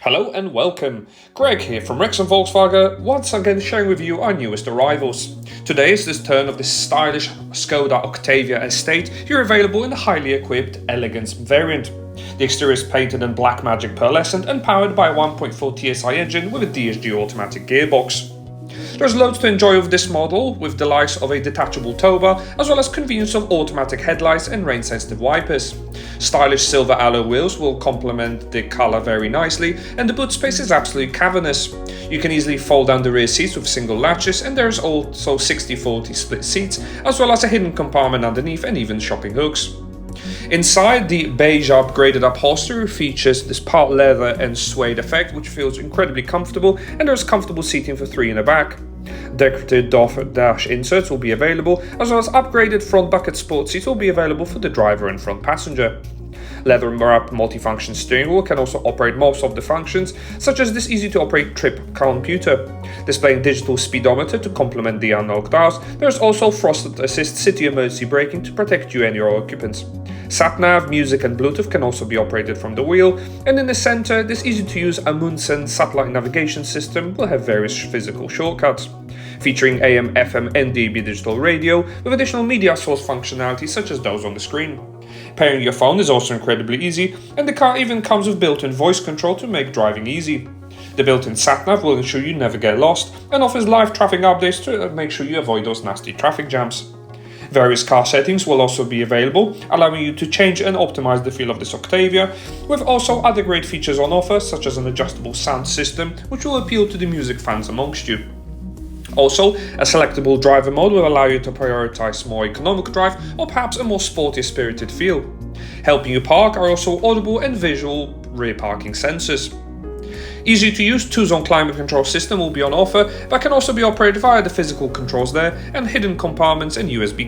Hello and welcome. Greg here from Wrexham Volkswagen, once again sharing with you our newest arrivals. Today is the turn of this stylish Skoda Octavia estate, here available in the highly equipped Elegance variant. The exterior is painted in black magic pearlescent and powered by a 1.4 TSI engine with a DSG automatic gearbox. There's loads to enjoy with this model, with the likes of a detachable tow bar, as well as convenience of automatic headlights and rain-sensitive wipers. Stylish silver alloy wheels will complement the colour very nicely, and the boot space is absolutely cavernous. You can easily fold down the rear seats with single latches, and there's also 60-40 split seats, as well as a hidden compartment underneath and even shopping hooks. Inside, the beige upgraded upholstery features this part leather and suede effect, which feels incredibly comfortable, and there's comfortable seating for 3 in the back. Decorated dash inserts will be available, as well as upgraded front bucket sport seats will be available for the driver and front passenger. Leather wrapped multifunction steering wheel can also operate most of the functions, such as this easy-to-operate trip computer. Displaying digital speedometer to complement the analog dials, there's also Frosted Assist City Emergency Braking to protect you and your occupants. Sat-nav, music and Bluetooth can also be operated from the wheel, and in the center, this easy-to-use Amundsen satellite navigation system will have various physical shortcuts. Featuring AM, FM and DAB digital radio, with additional media source functionality such as those on the screen. Pairing your phone is also incredibly easy, and the car even comes with built-in voice control to make driving easy. The built-in sat-nav will ensure you never get lost, and offers live traffic updates to make sure you avoid those nasty traffic jams. Various car settings will also be available, allowing you to change and optimize the feel of this Octavia, with also other great features on offer, such as an adjustable sound system, which will appeal to the music fans amongst you. Also, a selectable driver mode will allow you to prioritize more economic drive or perhaps a more sporty spirited feel. Helping you park are also audible and visual rear parking sensors. Easy to use 2-zone climate control system will be on offer, but can also be operated via the physical controls there and hidden compartments and USB